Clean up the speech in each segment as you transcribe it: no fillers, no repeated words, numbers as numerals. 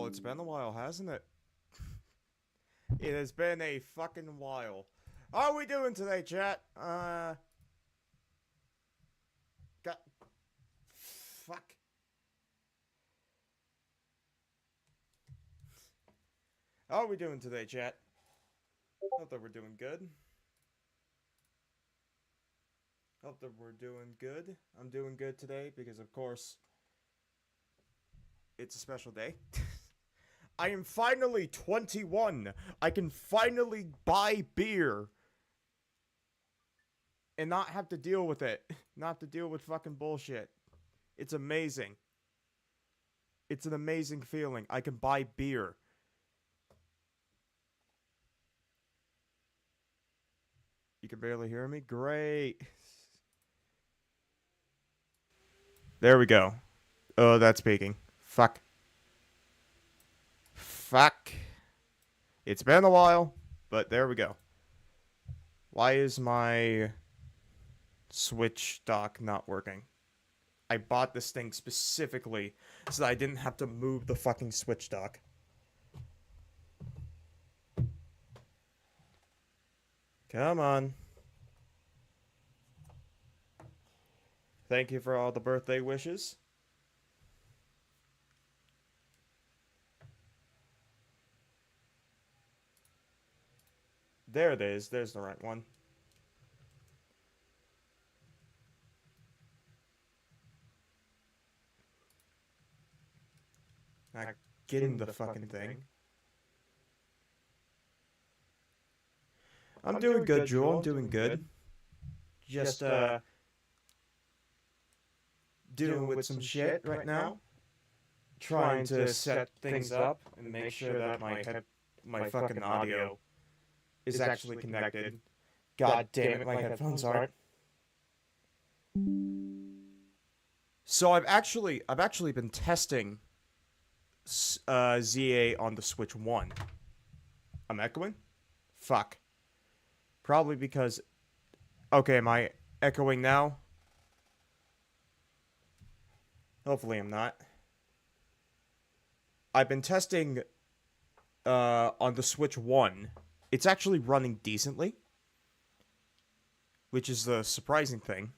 Well, it's been a while, hasn't it? It has been a fucking while. How are we doing today, chat? Got... Fuck. How are we doing today, chat? Hope that we're doing good. Hope that we're doing good. I'm doing good today because, of course, it's a special day. I am finally 21. I can finally buy beer. And not have to deal with it. Not have to deal with fucking bullshit. It's amazing. It's an amazing feeling. I can buy beer. You can barely hear me? Great. There we go. Oh, that's speaking. Fuck. Fuck. It's been a while, but there we go. Why is my Switch dock not working? I bought this thing specifically so that I didn't have to move the fucking Switch dock. Come on. Thank you for all the birthday wishes. There it is. There's the right one. Now get in the fucking thing. I'm doing good, Jewel. I'm doing good. Just, dealing with some shit right now. Trying to set things up and make sure that my fucking audio is actually connected. God damn it, my headphones aren't. So I've actually been testing ZA on the Switch 1. I'm echoing? Fuck. Probably because... Okay, am I echoing now? Hopefully I'm not. I've been testing on the Switch 1. It's actually running decently, which is the surprising thing.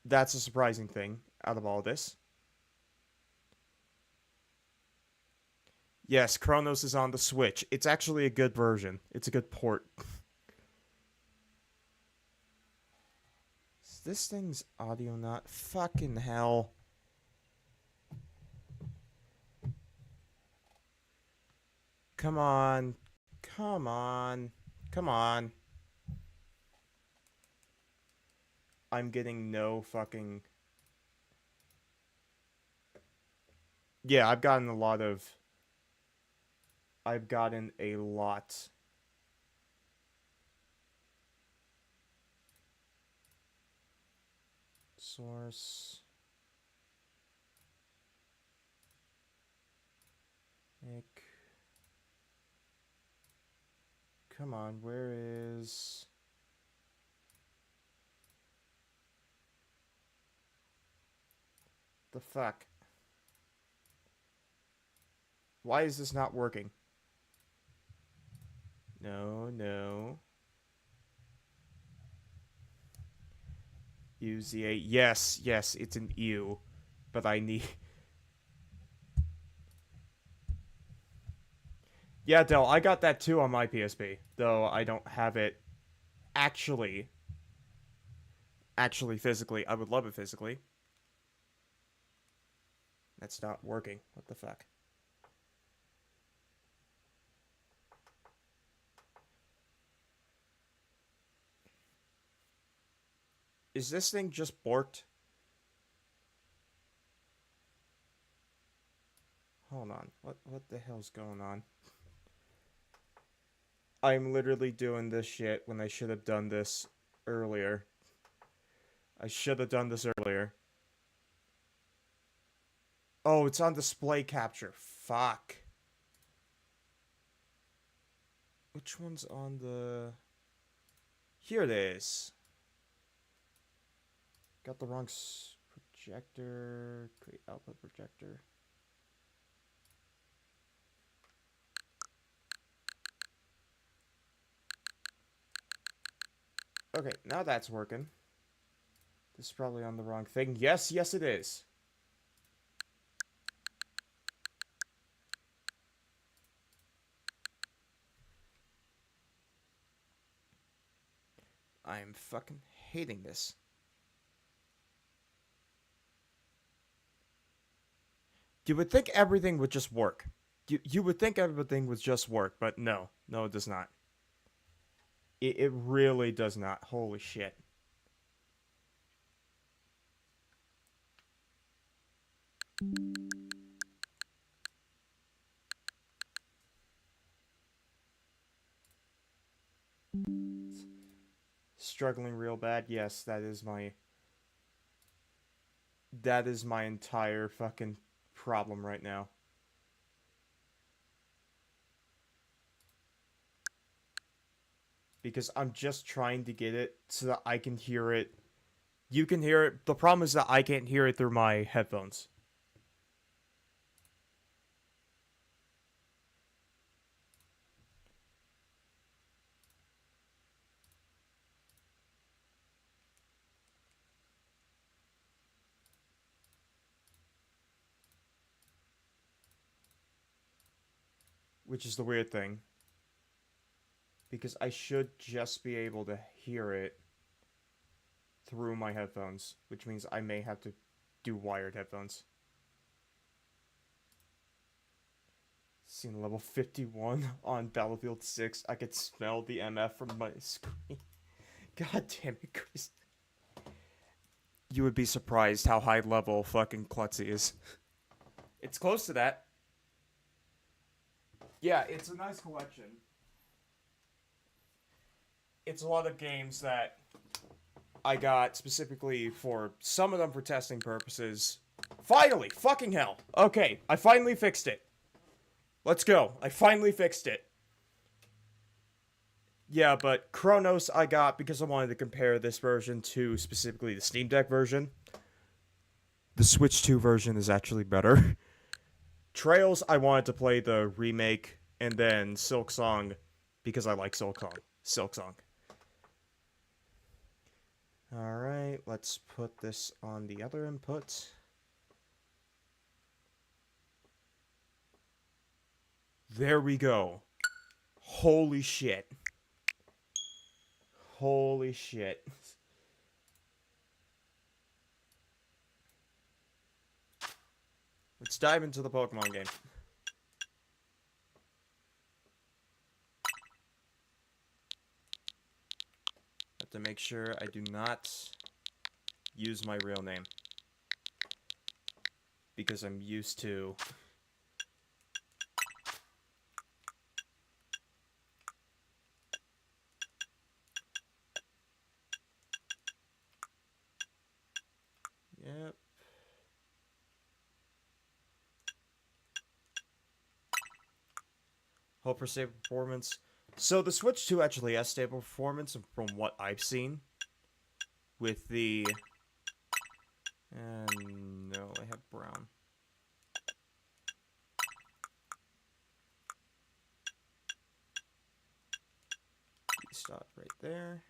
That's a surprising thing out of all this. Yes, Chronos is on the Switch. It's actually a good version. It's a good port. Is this thing's audio not? Fucking hell. Come on. Come on. Come on. I'm getting no fucking... Yeah, I've gotten a lot... Source... Make... Come on, where is... The fuck? Why is this not working? No, no. UZA. Yes, yes, it's an U. But I need... Yeah, Del, I got that too on my PSP. Though I don't have it actually physically. I would love it physically. That's not working. What the fuck? Is this thing just borked? Hold on. What the hell's going on? I'm literally doing this shit when I should have done this earlier. I should have done this earlier. Oh, it's on display capture. Fuck. Which one's on the... Here it is. Got the wrong projector. Create output projector. Okay, now that's working. This is probably on the wrong thing. Yes, yes it is. I'm fucking hating this. You would think everything would just work. You would think everything would just work, but no. No, it does not. It really does not. Holy shit. Struggling real bad. Yes, that is my entire fucking problem right now. Because I'm just trying to get it so that I can hear it. You can hear it. The problem is that I can't hear it through my headphones. Which is the weird thing. Because I should just be able to hear it through my headphones. Which means I may have to do wired headphones. Scene level 51 on Battlefield 6. I could smell the MF from my screen. God damn it, Chris. You would be surprised how high level fucking Klutzy is. It's close to that. Yeah, it's a nice collection. It's a lot of games that I got specifically for some of them for testing purposes. Finally! Fucking hell! Okay, I finally fixed it. Let's go. I finally fixed it. Yeah, but Chronos I got because I wanted to compare this version to specifically the Steam Deck version. The Switch 2 version is actually better. Trails, I wanted to play the remake, and then Silk Song because I like Silk Song. Alright, let's put this on the other input. There we go. Holy shit. Holy shit. Let's dive into the Pokemon game. Have to make sure I do not use my real name. Because I'm used to... Yep. Hope for stable performance. So the Switch 2 actually has stable performance from what I've seen. With the... no, I have brown. Stop right there.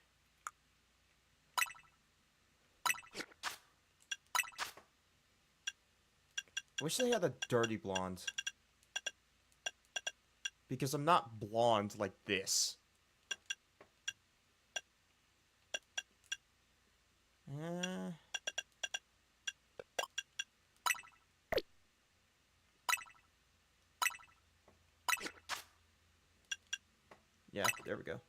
I wish they had a dirty blonde. Because I'm not blonde like this. Yeah, there we go.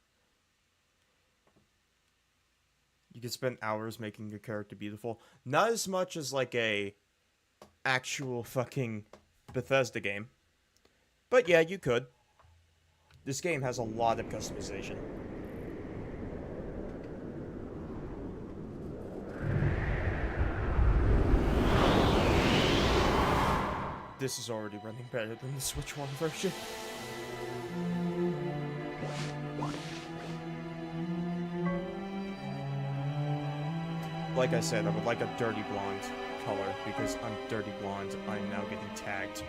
You can spend hours making your character beautiful. Not as much as like a actual fucking Bethesda game. But yeah, you could. This game has a lot of customization. This is already running better than the Switch 1 version. Like I said, I would like a dirty blonde color, because I'm dirty blonde, I'm now getting tagged.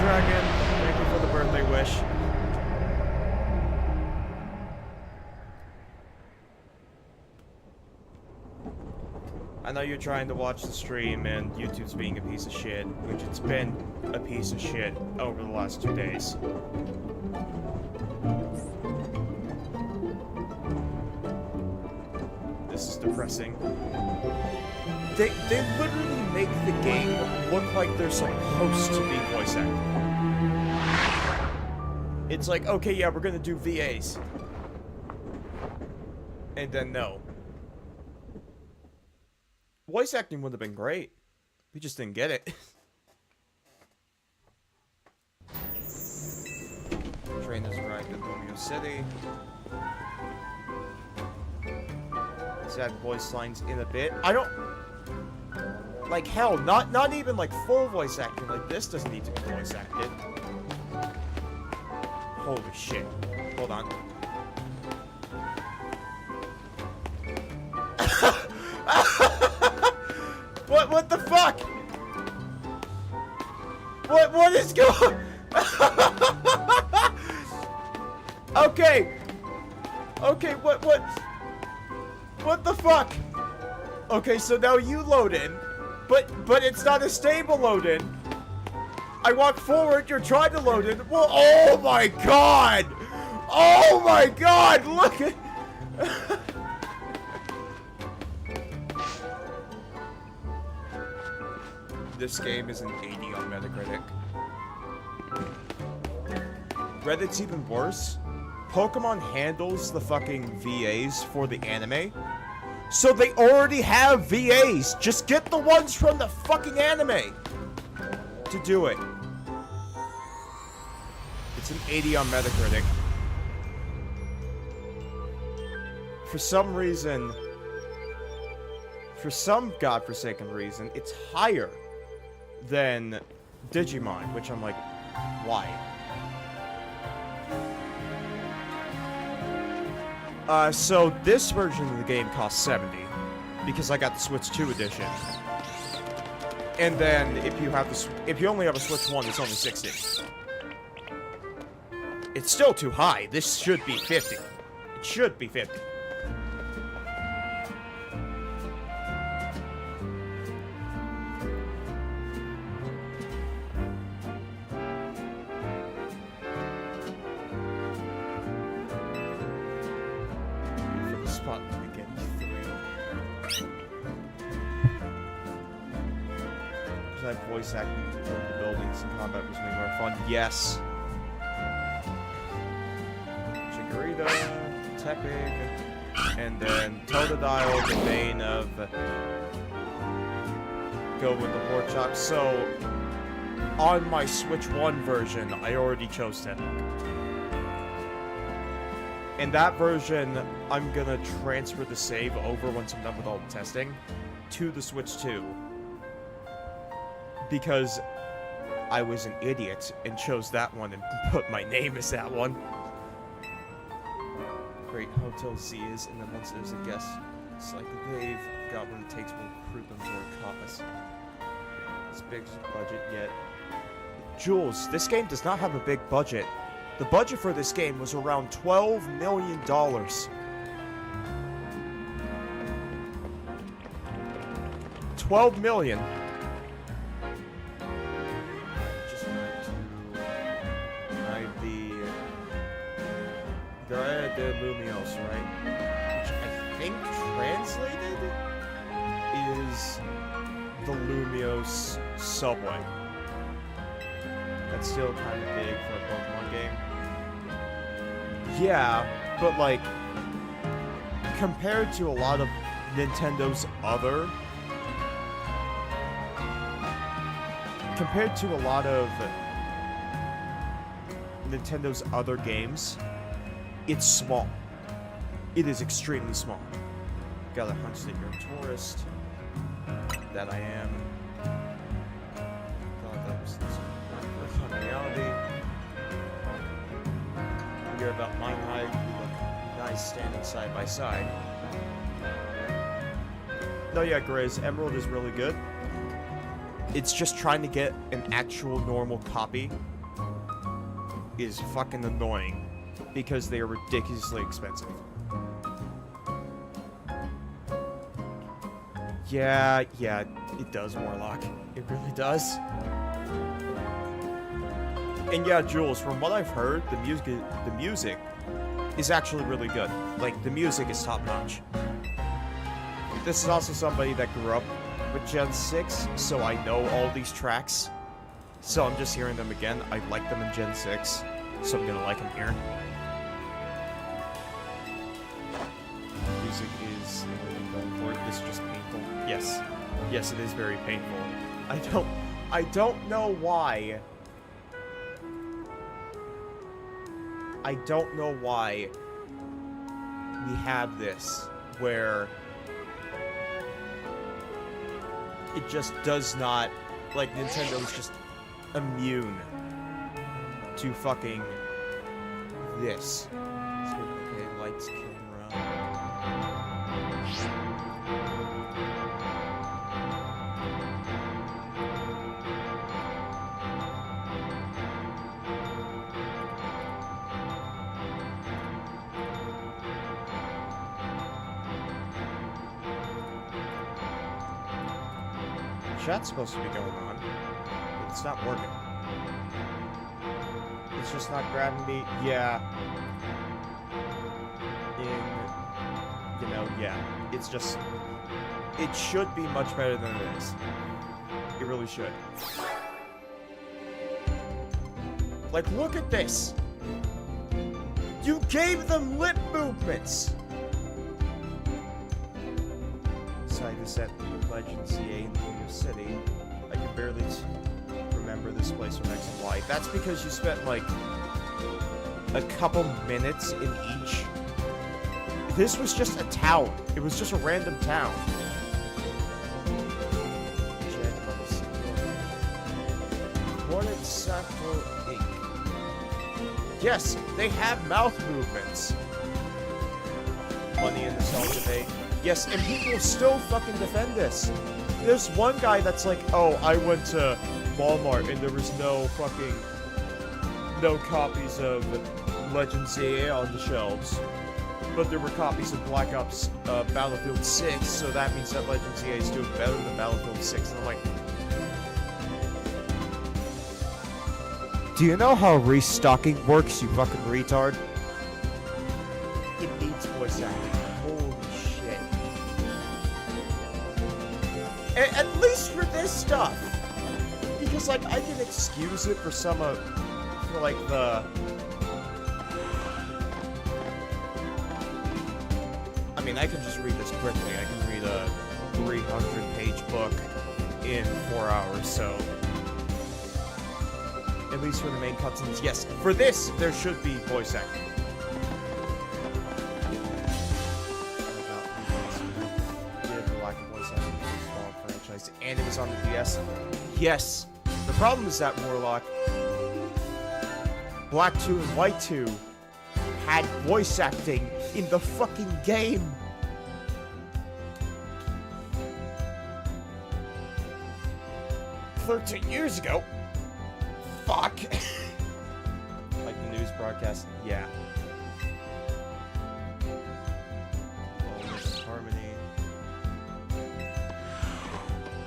Dragon. Thank you for the birthday wish. I know you're trying to watch the stream and YouTube's being a piece of shit, which it's been a piece of shit over the last 2 days. This is depressing. They literally make the game look like they're supposed to be voice acting. It's like, okay, yeah, we're gonna do VAs. And then no. Voice acting would have been great. We just didn't get it. Train has arrived in Romeo City. Let's add voice lines in a bit. I don't... Like, hell, not even, like, full voice acting. Like, this doesn't need to be voice acted. Holy shit. Hold on. What the fuck? What is going... Okay. Okay, what the fuck? Okay, so now you load in, but it's not a stable load in. I walk forward, you're trying to load in. Well, oh my god! Oh my god, look at... This game is an 80 on Metacritic. Reddit's even worse. Pokemon handles the fucking VAs for the anime. So they already have VAs. Just get the ones from the fucking anime to do it. It's an 80 on Metacritic. For some reason, for some godforsaken reason, it's higher than Digimon, which I'm like, why? So this version of the game costs 70 because I got the Switch 2 edition. And then if you have if you only have a Switch 1, it's only 60. It's still too high. This should be 50. It should be 50. Voice acting in the buildings and combat was way more fun. Yes. Chikorita, Tepig, and then Totodile, the bane of go with the pork chop. So on my Switch 1 version, I already chose Tepig. In that version, I'm gonna transfer the save over once I'm done with all the testing to the Switch 2. Because I was an idiot and chose that one and put my name as that one. Great Hotel Z is, and then once there's a guest, it's like they've got what it takes to recruit them for a cause. It's big budget yet. Jules, this game does not have a big budget. The budget for this game was around $12 million. $12 million. The Lumios, right? Which I think translated is the Lumios subway. That's still kind of big for a Pokemon game. Yeah, but like, compared to a lot of Nintendo's other... Compared to a lot of Nintendo's other games, it's small. It is extremely small. Got a hunch that you're a tourist. That I am. Thought that was on reality. You're about my height. You look nice standing side by side. No, yeah, Grizz, Emerald is really good. It's just trying to get an actual normal copy is fucking annoying because they are ridiculously expensive. Yeah, it does, Warlock. It really does. And yeah, Jules, from what I've heard, the music is actually really good. Like, the music is top-notch. This is also somebody that grew up with Gen 6, so I know all these tracks. So I'm just hearing them again. I like them in Gen 6, so I'm gonna like them here. Music is going for it. It's just painful. Yes, it is very painful. I don't know why. I don't know why we have this where it just does not, like, Nintendo's just immune to fucking this. Okay, lights, camera. Chat's supposed to be going on, but it's not working. It's just not grabbing me. Yeah. It's just... It should be much better than it is. It really should. Like, look at this! You gave them lip movements! Decided to set Legend CA in the new city. I can barely remember this place from X and Y. That's because you spent, like, a couple minutes in each. This was just a town. It was just a random town. Hornet Sappho Inc. Yes, they have mouth movements. Money in the nostalgia bay. Yes, and people still fucking defend this. There's one guy that's like, oh, I went to Walmart and there was no copies of Legend CA on the shelves. But there were copies of Black Ops Battlefield 6, so that means that Legend CA is doing better than Battlefield 6. And I'm like, do you know how restocking works, you fucking retard? It needs voice acting. Holy shit. At least for this stuff. Because, like, I can excuse it for some of, for, like, the... I mean, I can just read this quickly. I can read a 300-page book in 4 hours, so... At least for the main cutscenes, yes. For this, there should be voice acting. Franchise, and it was on the DS. Yes. The problem is that Warlock, Black 2 and White 2 had voice acting in the fucking game. "13 years ago? Fuck." Like the news broadcast, yeah. Loneliness, harmony.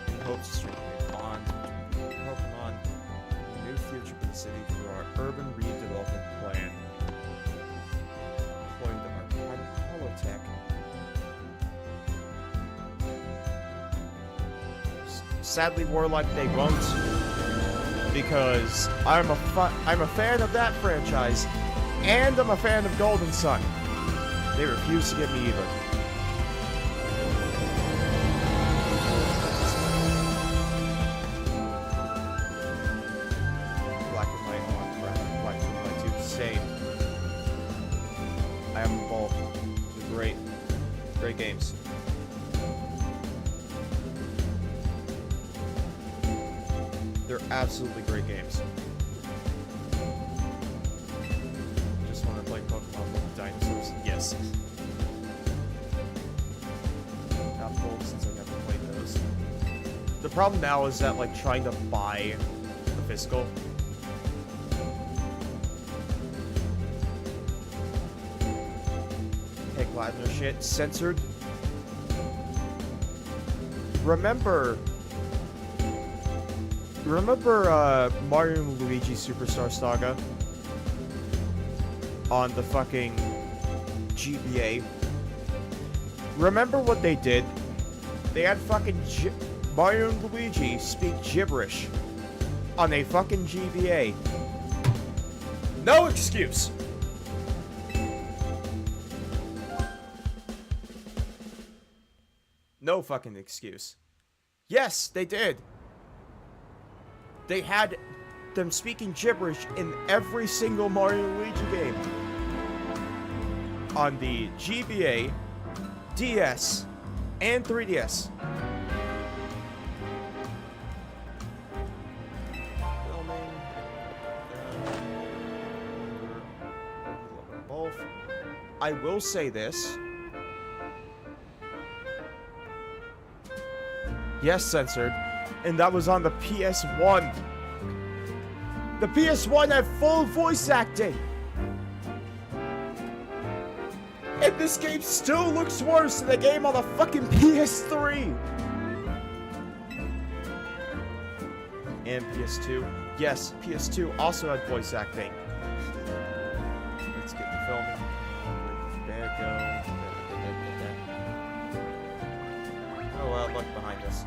In hopes of strengthening bond between Pokemon, a new future for the city through our urban redevelopment plan. Employing the archaic holotech. Sadly, Warlock, they won't. Because I'm a fan of that franchise, and I'm a fan of Golden Sun. They refuse to give me either. Black and White on Black and White 2, same. I have them both. They're great games. They're absolutely great games. Just want to play Pokemon with dinosaurs? Yes. Not bold since I never played those. The problem now is that, like, trying to buy the physical Platinum shit. Censored. Remember Mario and Luigi Superstar Saga on the fucking GBA? Remember what they did? They had fucking Mario and Luigi speak gibberish on a fucking GBA. No excuse! No fucking excuse. Yes, they did. They had them speaking gibberish in every single Mario and Luigi game. On the GBA, DS, and 3DS. Filming. Both. I will say this. Yes, censored. And that was on the PS1. The PS1 had full voice acting. And this game still looks worse than the game on the fucking PS3. And PS2. Yes, PS2 also had voice acting. Let's get the filming. There it goes. Oh well, look behind us.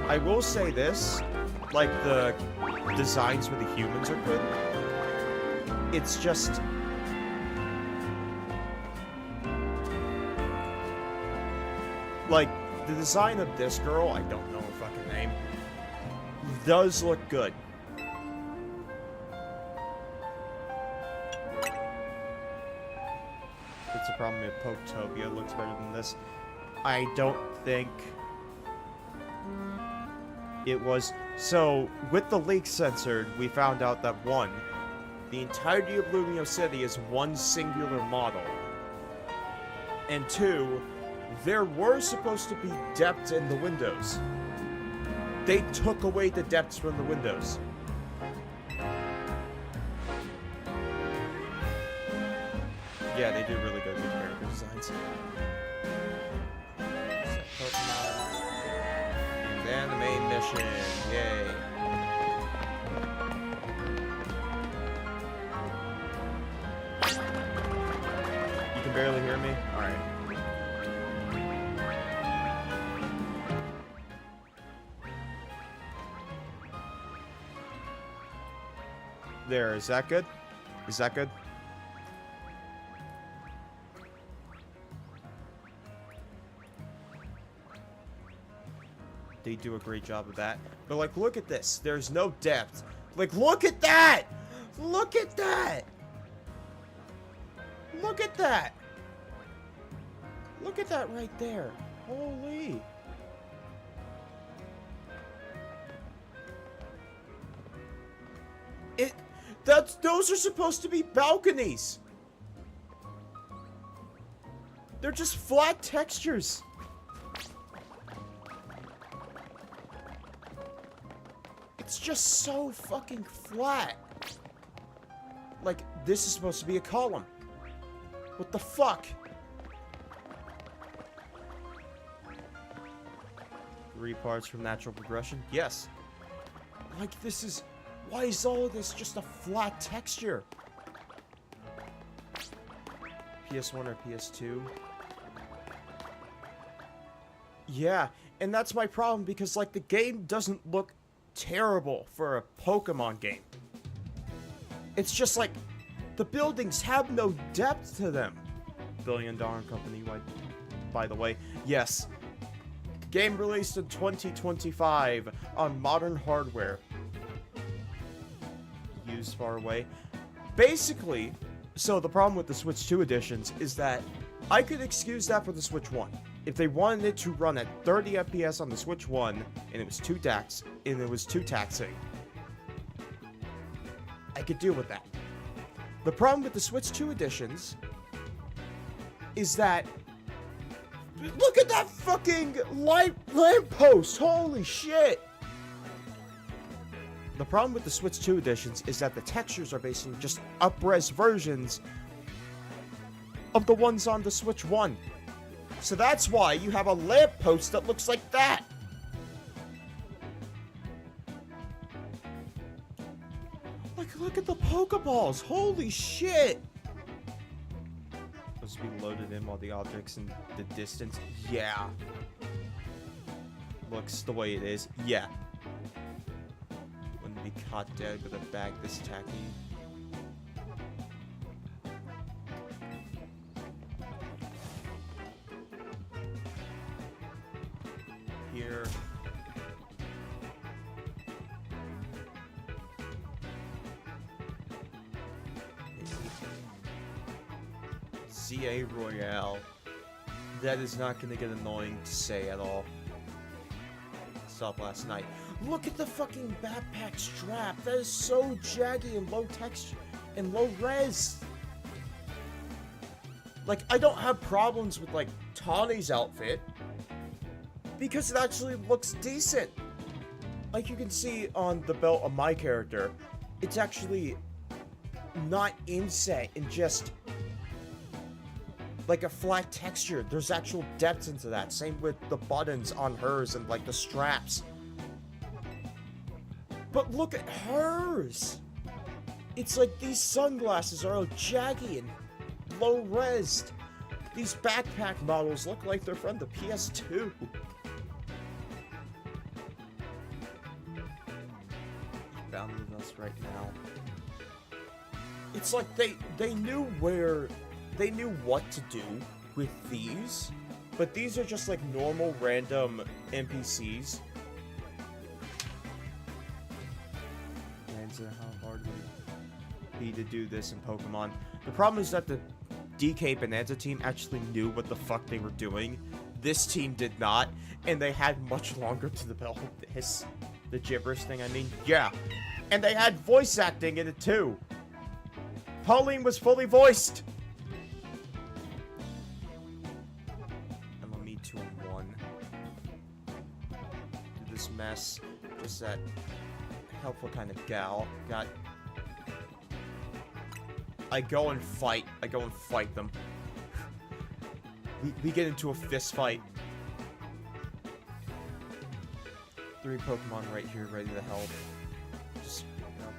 I will say this, like the designs for the humans are good. It's just like the design of this girl, I don't know her fucking name, does look good. It's a problem if Poketopia looks better than this. I don't think it was. So, with the leak censored, we found out that one, the entirety of Lumio City is one singular model. And two, there were supposed to be depths in the windows. They took away the depths from the windows. Yeah, they do really good with character designs. And then the main mission. Yay. You can barely hear me? Alright. There, is that good? Is that good? They do a great job of that. But like, look at this. There's no depth. Like, look at that! Look at that! Look at that! Look at that right there. Holy. Those are supposed to be balconies. They're just flat textures. It's just so fucking flat. Like, this is supposed to be a column. What the fuck? 3 parts from natural progression? Yes. Like, this is... Why is all of this just a flat texture? PS1 or PS2? Yeah, and that's my problem because, like, the game doesn't look terrible for a Pokemon game. It's just like, the buildings have no depth to them. $1 billion company, by the way. Yes. Game released in 2025 on modern hardware. Used far away. Basically, so the problem with the Switch 2 editions is that I could excuse that for the Switch 1. If they wanted it to run at 30 FPS on the Switch 1 and it was too taxing, I could deal with that. The problem with the Switch 2 editions is that look at that fucking lamppost! Holy shit! The problem with the Switch 2 editions is that the textures are basically just up-res versions of the ones on the Switch 1. So that's why you have a lamppost that looks like that. Like, look at the Pokeballs. Holy shit. Supposed to be loaded in while the objects in the distance. Yeah. Looks the way it is. Yeah. Wouldn't be caught dead with a bag this tacky. Here. ZA Royale. That is not going to get annoying to say at all. Stop last night. Look at the fucking backpack strap. That is so jaggy and low texture and low res. Like, I don't have problems with, like, Tawny's outfit because it actually looks decent. Like you can see on the belt of my character, it's actually not inset and just like a flat texture. There's actual depth into that. Same with the buttons on hers and like the straps. But look at hers. It's like these sunglasses are all jaggy and low res. These backpack models look like they're from the PS2. Bound with us right now. It's like they knew where. They knew what to do with these, but these are just like normal random NPCs. And how hard would it be to do this in Pokemon? The problem is that the DK Bonanza team actually knew what the fuck they were doing. This team did not, and they had much longer to develop this. The gibberish thing, I mean, yeah. And they had voice acting in it too. Pauline was fully voiced. Me 2 and 1. Do this mess. Just that helpful kind of gal. I go and fight. I go and fight them. We get into a fist fight. 3 Pokemon right here ready to help. Just, you know,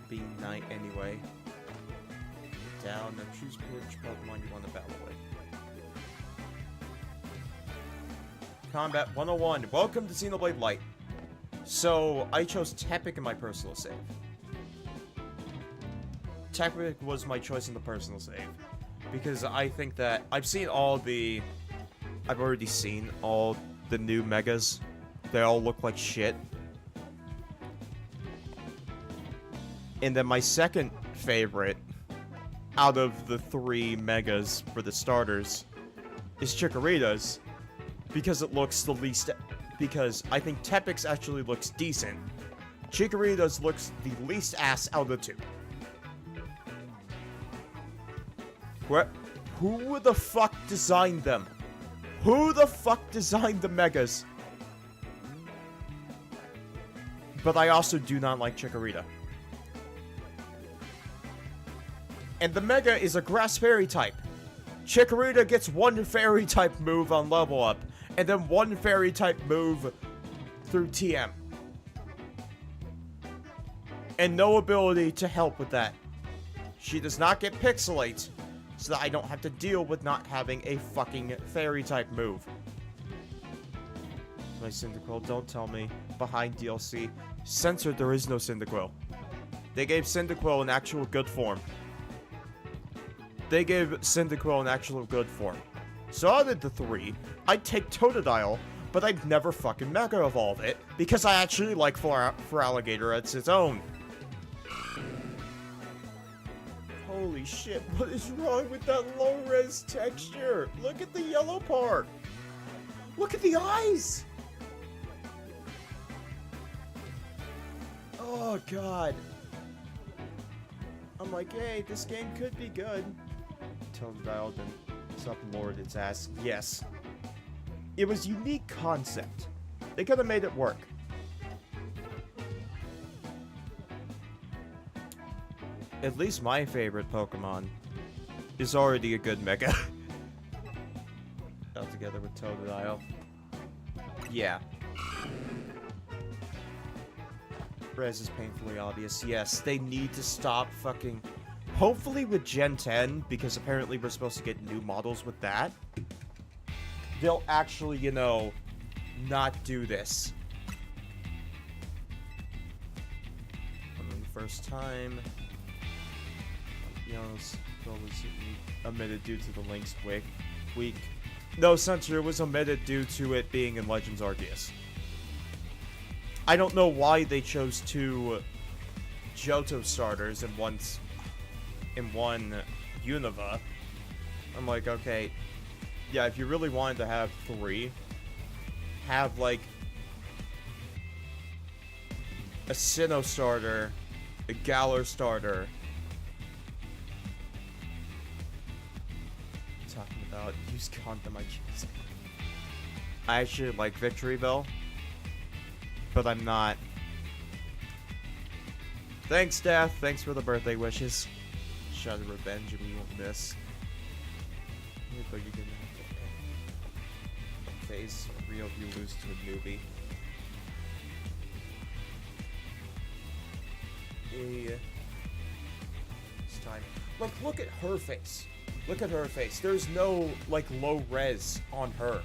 be knight anyway. Down. Now choose which Pokemon you want to battle with. Combat 101. Welcome to Xenoblade Light. So, I chose Tepic in my personal save. Tepic was my choice in the personal save. Because I think that I've already seen all the new megas. They all look like shit. And then my second favorite out of the 3 megas for the starters is Chikorita's. Because it looks the least... Because I think Tepix actually looks decent. Chikorita's looks the least ass out of the 2. Who the fuck designed them? Who the fuck designed the megas? But I also do not like Chikorita. And the mega is a grass fairy type. Chikorita gets 1 fairy type move on level up. And then 1 fairy type move through TM. And no ability to help with that. She does not get Pixelate, so that I don't have to deal with not having a fucking fairy type move. My Cyndaquil, don't tell me. Behind DLC. Censored, there is no Cyndaquil. They gave Cyndaquil an actual good form. So out of the 3, I'd take Totodile, but I'd never fucking Mega Evolve it, because I actually like Feraligatr as its own. Holy shit, what is wrong with that low-res texture? Look at the yellow part! Look at the eyes! Oh god. I'm like, hey, this game could be good. Totodile didn't. Lord its ass. Yes. It was unique concept. They could have made it work. At least my favorite Pokemon is already a good mecha. All together with Totodile. Yeah. Res is painfully obvious. Yes, they need to stop fucking... Hopefully with Gen 10, because apparently we're supposed to get new models with that, they'll actually, you know, not do this. First time. Was omitted due to the link's weak. No, censor was omitted due to it being in Legends Arceus. I don't know why they chose 2 Johto starters in one Unova. I'm like, okay, yeah, if you really wanted to have 3, have like a Sinnoh starter, a Galar starter. Talking about use condom, I actually like Victoryville, but I'm not. Thanks, Death. Thanks for the birthday wishes. Shot of revenge and we won't miss. But you're gonna have to face real if you lose to a newbie. It's time. Look at her face. Look at her face. There's no, like, low res on her.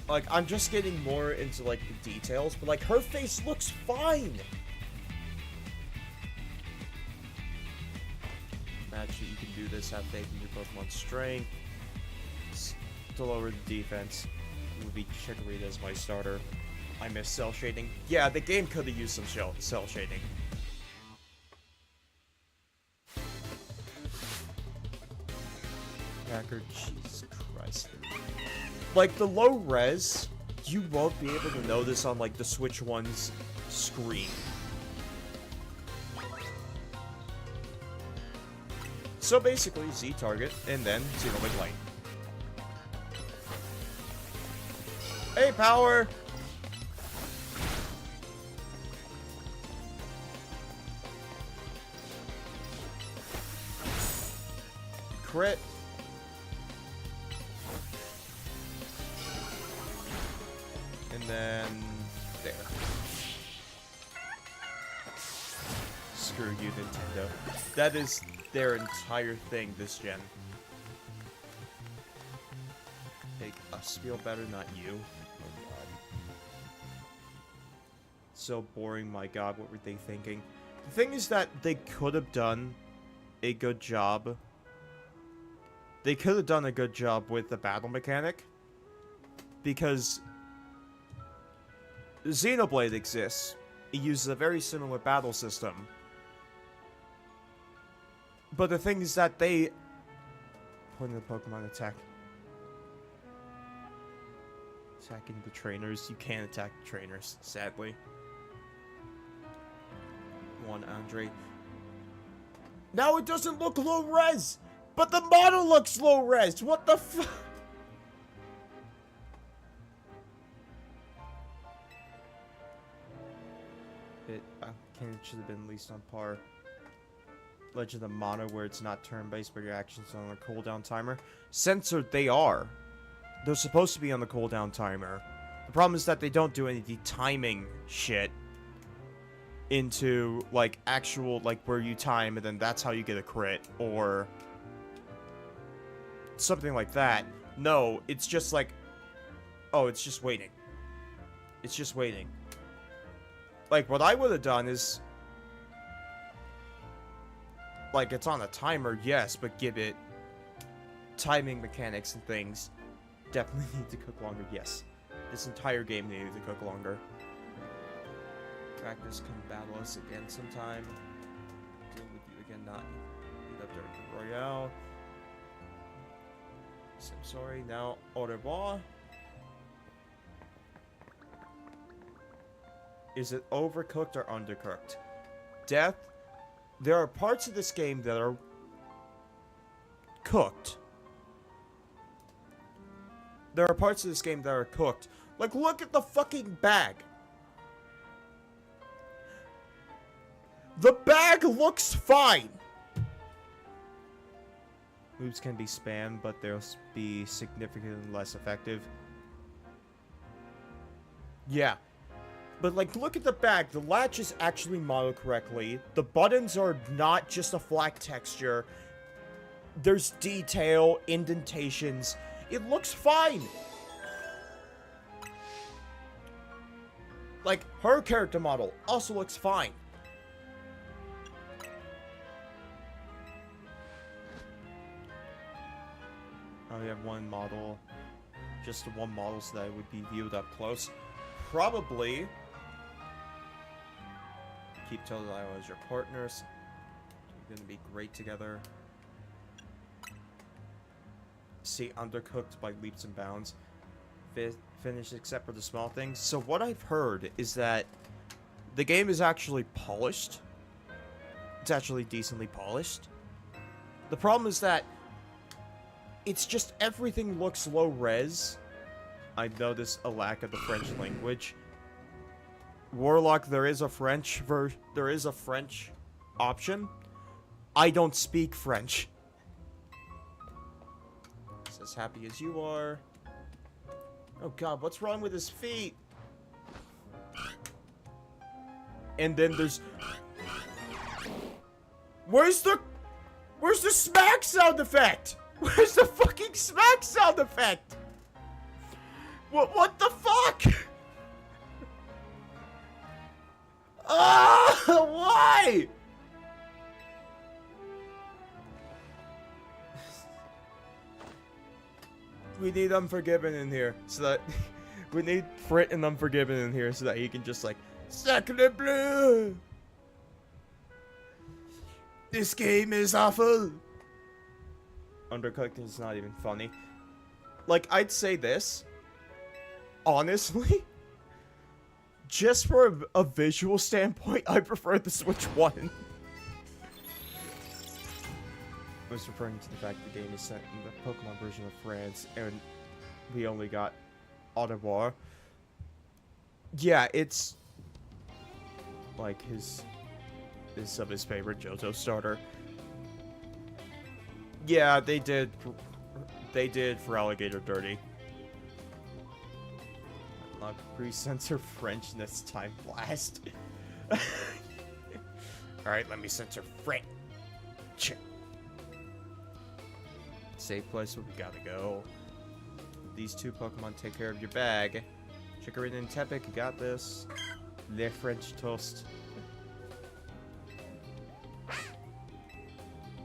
Like, I'm just getting more into, like, the details, but, like, her face looks fine! Match, you can do this, have faith in your Pokemon's strength. To lower the defense. It would be Chikorita as my starter. I miss cell shading. Yeah, the game could have used some cell shading. Hacker, Jesus Christ. Like, the low res, you won't be able to notice on, like, the Switch One's screen. So basically, Z target, and then Xenoblade Light. Hey, power! Crit. And then... there. Screw you, Nintendo. That is their entire thing this gen. Make us feel better, not you. So boring, my god, what were they thinking? The thing is that they could have done a good job. They could have done a good job with the battle mechanic. Because Xenoblade exists. It uses a very similar battle system. But the thing is that they... Point of the Pokemon attack. Attacking the trainers. You can't attack the trainers, sadly. One Andre. Now it doesn't look low res, but the model looks low res. What the fuck? It should have been at least on par. Legend of Mana, where it's not turn-based, but your actions are on a cooldown timer. Censored, they are. They're supposed to be on the cooldown timer. The problem is that they don't do any of the timing shit into, like, actual, like, where you time, and then that's how you get a crit, or something like that. No, it's just like, oh, it's just waiting. It's just waiting. Like, what I would have done is, like, it's on a timer, yes, but give it timing mechanics and things. Definitely need to cook longer, yes. This entire game needed to cook longer. Practice, come battle us again sometime. Deal with you again, not meet up during the Royale. So, I'm sorry, now au revoir. Is it overcooked or undercooked? Death, there are parts of this game that are cooked. There are parts of this game that are cooked. Like, look at the fucking bag. The bag looks fine. Moves can be spammed, but they'll be significantly less effective. Yeah. But, like, look at the bag. The latch is actually modeled correctly. The buttons are not just a flat texture. There's detail, indentations. It looks fine. Like, her character model also looks fine. I only have one model. Just one model so that it would be viewed up close. Probably keep Totodile as your partners. They're gonna be great together. See Undercooked by leaps and bounds. Finished except for the small things. So what I've heard is that the game is actually polished. It's actually decently polished. The problem is that it's just everything looks low res. I noticed a lack of the French language. Warlock, there is a French option. I don't speak French. It's as happy as you are. Oh god, what's wrong with his feet? And then there's... Where's the smack sound effect? Where's the fucking smack sound effect? What the fuck? Ah, why? We need Unforgiven in here so that we need Frit and Unforgiven in here so that he can just like Sacre bleu. This game is awful. Undercooked is not even funny. Like, I'd say this. Honestly, just for a visual standpoint, I prefer the Switch 1. I was referring to the fact the game is set in the Pokemon version of France, and we only got Au revoir. Yeah, it's like his favorite JoJo starter. Yeah, they did for Alligator dirty. Unlock pre-censor Frenchness time blast. Alright, let me censor French. Safe place where we gotta go. These two Pokemon take care of your bag. Chikorita and Tepig, you got this. Le French toast.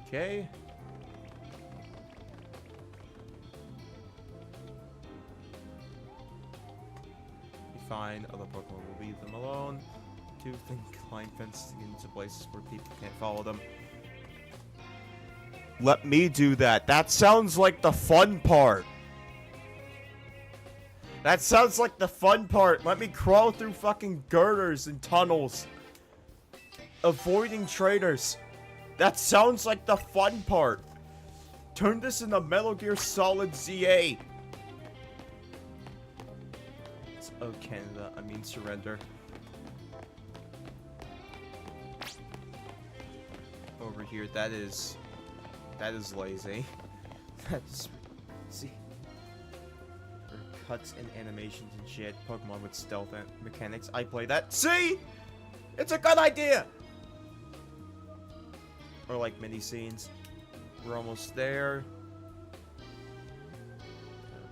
Okay. Fine, other Pokemon will leave them alone. Two thin climb fences into places where people can't follow them. Let me do that. That sounds like the fun part. That sounds like the fun part. Let me crawl through fucking girders and tunnels. Avoiding traitors. That sounds like the fun part. Turn this into Metal Gear Solid ZA. Oh, Canada, I mean surrender. Over here, that is lazy. That's, see, there are cuts and animations and shit. Pokemon with stealth and mechanics. I play that. See, it's a good idea. Or like mini scenes. We're almost there.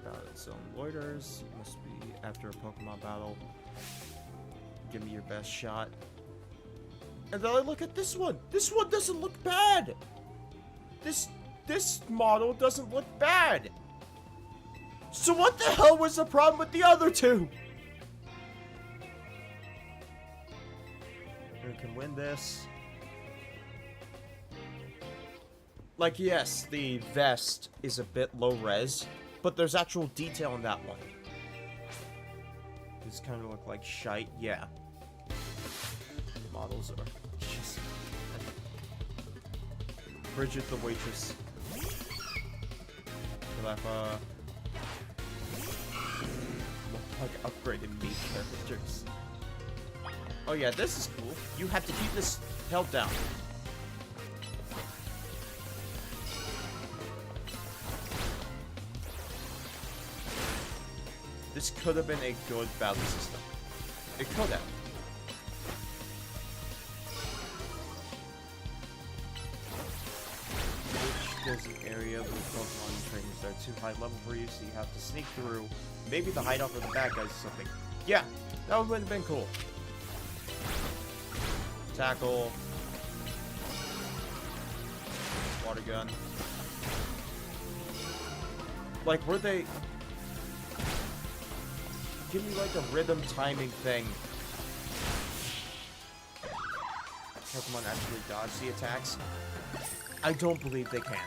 About its own loiters. It must be after a Pokemon battle. Give me your best shot. And then I look at this one. This one doesn't look bad. This model doesn't look bad. So what the hell was the problem with the other two? We can win this. Like, yes, the vest is a bit low res, but there's actual detail in that one. These kind of look like shite, yeah. Models are just... Bridget the waitress. Calefa. Look like upgraded meat characters. Oh yeah, this is cool. You have to keep this held down. This could have been a good battle system. It could have. Which there's an area with Pokemon trainers that are too high level for you, so you have to sneak through. Maybe the hideout for the bad guys or something. Yeah, that would have been cool. Tackle. Water gun. Like, were they... Give me, like, a rhythm timing thing. Pokemon actually dodge the attacks. I don't believe they can.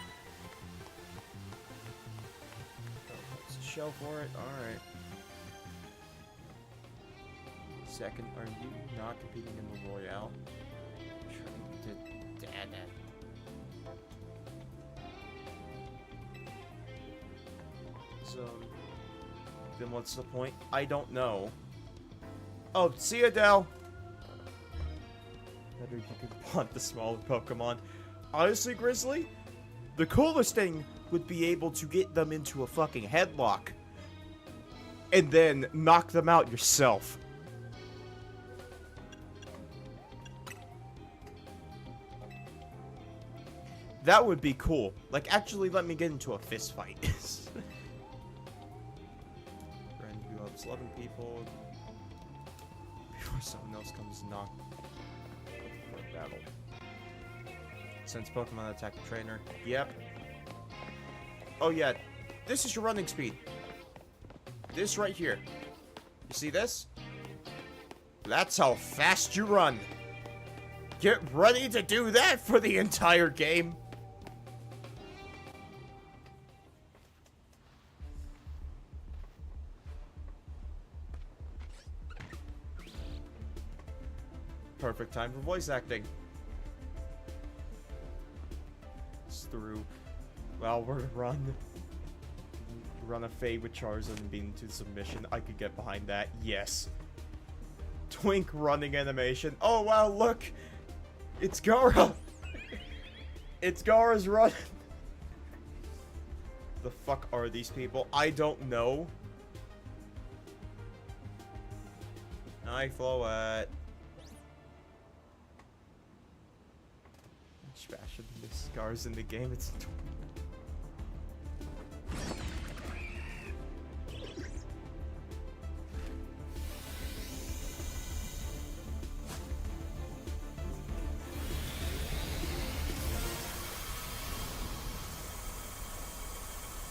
Let's show for it. Alright. Second, are you not competing in the Royale? So, then what's the point? I don't know. Oh, see ya, Dell! Better you can punt the smaller Pokemon. Honestly, Grizzly, the coolest thing would be able to get them into a fucking headlock. And then knock them out yourself. That would be cool. Like, actually let me get into a fist fight. Friend who helps 11 people. Before someone else comes knock for a battle. Since Pokemon attack the trainer. Yep. Oh yeah. This is your running speed. This right here. You see this? That's how fast you run. Get ready to do that for the entire game. Perfect time for voice acting. It's through. Well, we're run a fade with Charizard and beat into submission. I could get behind that. Yes. Twink running animation. Oh wow, look! It's Gara! It's Gara's run! The fuck are these people? I don't know. Hi, Floette. Fashion the scars in the game. It's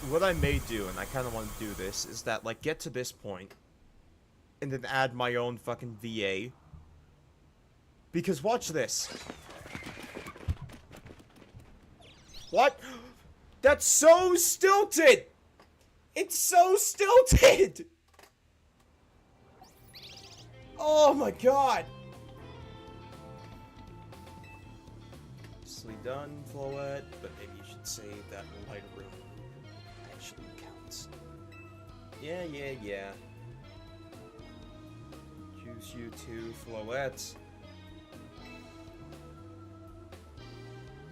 what I may do, and I kind of want to do this, is that like get to this point, and then add my own fucking VA. Because watch this. What? That's so stilted! It's so stilted! Oh my god! Nicely done, Floette, but maybe you should save that lighter room. Actually counts. Yeah. Choose you too, Floette.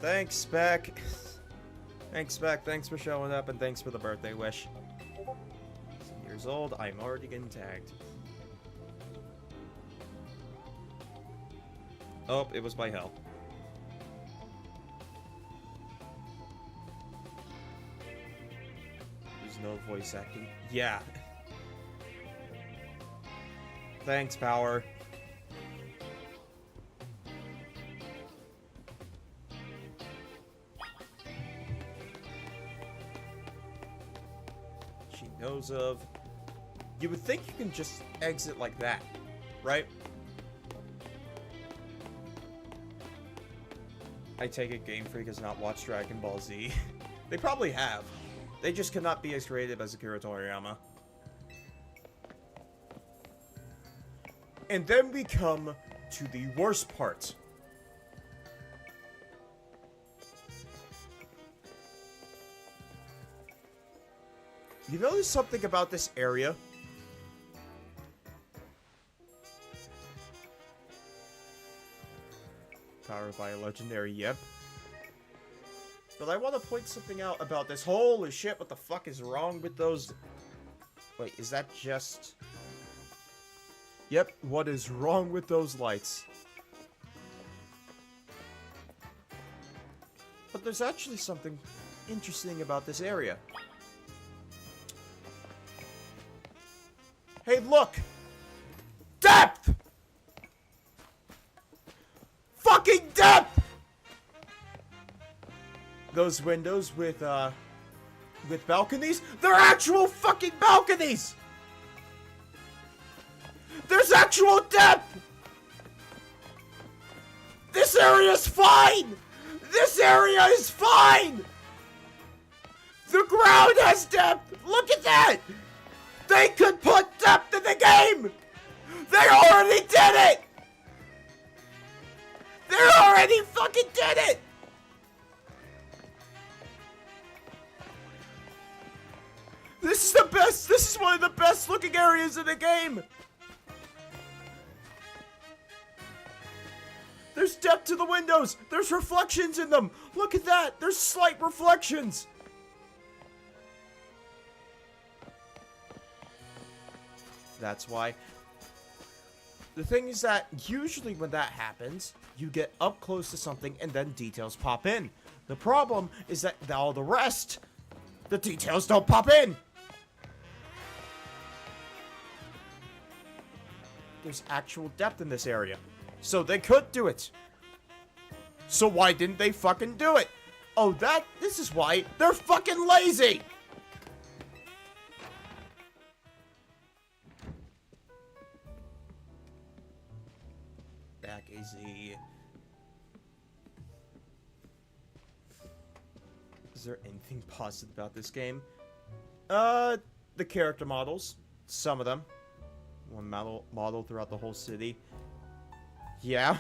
Thanks, Beck. Thanks, Beck. Thanks for showing up, and thanks for the birthday wish. 7 years old, I'm already getting tagged. Oh, it was by hell. There's no voice acting. Yeah. Thanks, Power. Knows of. You would think you can just exit like that, right? I take it Game Freak has not watched Dragon Ball Z. They probably have. They just cannot be as creative as Akira Toriyama. And then we come to the worst part. You notice something about this area? powered by a legendary yip. But I want to point something out about this. Holy shit, what the fuck is wrong with those... Wait, is that just... Yep, what is wrong with those lights? But there's actually something interesting about this area. Hey, look! Depth! Fucking depth! Those windows with balconies, they're actual fucking balconies! There's actual depth! This area is fine! This area is fine! The ground has depth! Look at that! They could put depth in the game! They already did it! They already fucking did it! This is the best! This is one of the best looking areas in the game! There's depth to the windows! There's reflections in them! Look at that! There's slight reflections! That's why. The thing is that usually when that happens, you get up close to something and then details pop in. The problem is that all the rest, the details don't pop in! There's actual depth in this area. So they could do it. So why didn't they fucking do it? Oh, this is why they're fucking lazy! Back AZ. Is there anything positive about this game? The character models. Some of them. One model throughout the whole city. Yeah.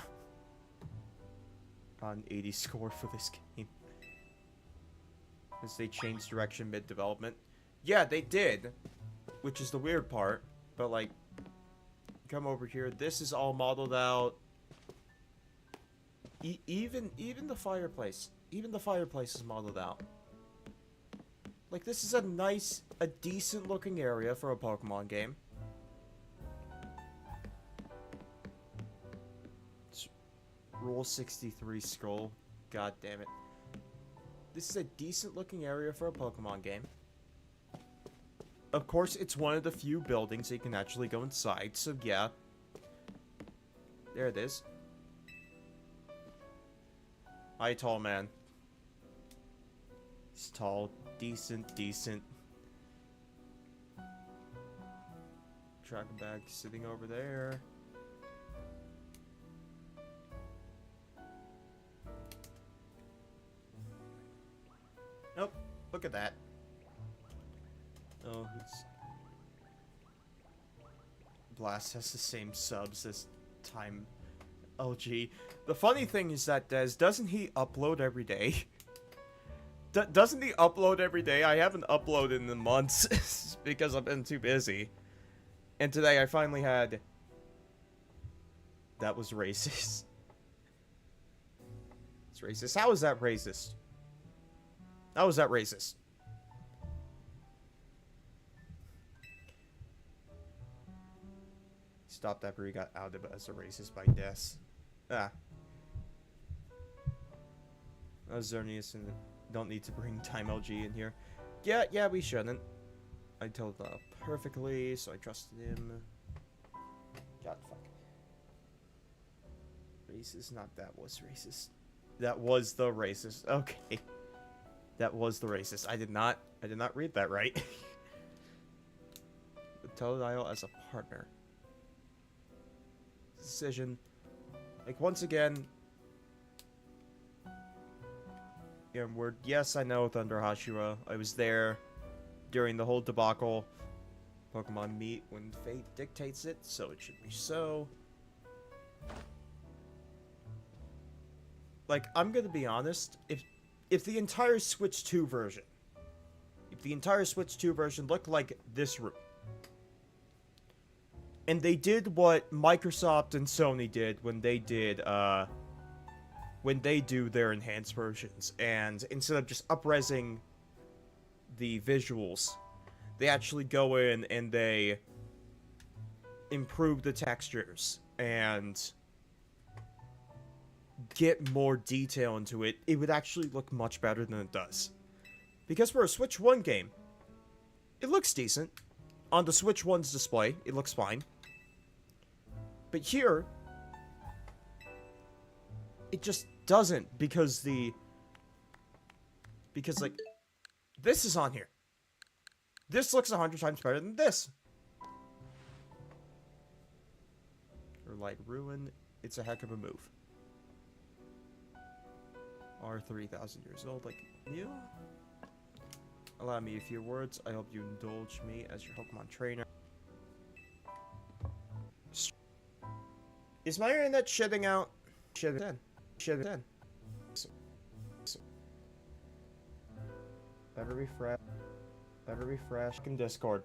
An 80 score for this game. As they changed direction mid-development. Yeah, they did. Which is the weird part. But, like, come over here. This is all modeled out. Even the fireplace. Even the fireplace is modeled out. Like, this is a decent looking area for a Pokemon game. Rule 63 scroll. God damn it. This is a decent looking area for a Pokemon game. Of course, it's one of the few buildings that you can actually go inside, so yeah. There it is. Hi, tall man. He's tall. Decent. Tracking bag sitting over there. Nope. Look at that. Oh, Blast has the same subs as Time LG. The funny thing is that doesn't he upload every day? Doesn't he upload every day? I haven't uploaded in months because I've been too busy. And today I finally had... That was racist. It's racist. How is that racist? How is that racist? Stopped after he got outed as a racist by Des. Ah. Xerneas and don't need to bring Time LG in here. Yeah, we shouldn't. I told perfectly, so I trusted him. God, fuck. Racist? Not that was racist. That was the racist. Okay. That was the racist. I did not read that right. The Totodile as a partner. Decision. Like, once again... Word. Yes, I know Thunder Hashira. I was there during the whole debacle. Pokemon meet when fate dictates it, so it should be so. Like, I'm gonna be honest, if the entire Switch 2 version, looked like this room, and they did what Microsoft and Sony did when they did, when they do their enhanced versions, and instead of just up-resing the visuals, they actually go in and they improve the textures and get more detail into it, it would actually look much better than it does. Because for a Switch 1 game, it looks decent. On the Switch 1's display, it looks fine. But here, it just doesn't, because like, this is on here. This looks 100 times better than this. Or like Ruin, it's a heck of a move. Are 3,000 years old, like you? Allow me a few words. I hope you indulge me as your Pokemon trainer. Is my internet shitting out? Shit it in. Shit it in. Ever refresh. Ever refresh. In Discord.